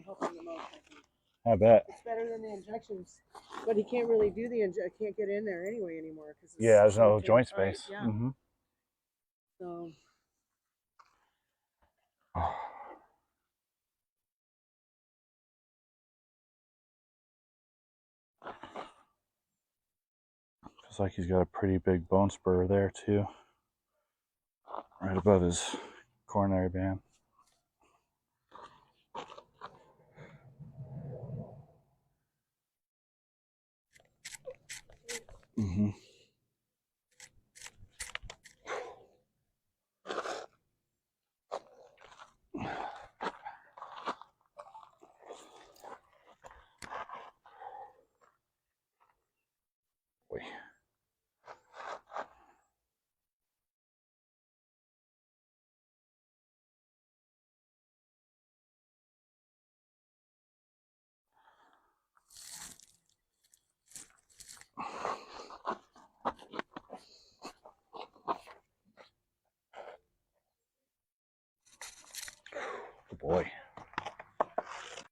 helping him out. I think. I bet. It's better than the injections, but he can't really do the can't get in there anyway anymore because Yeah, there's no joint tight. space. Yeah. Mm-hmm. So. Looks like he's got a pretty big bone spur there too, right above his coronary band. Mm-hmm. Boy. Good boy.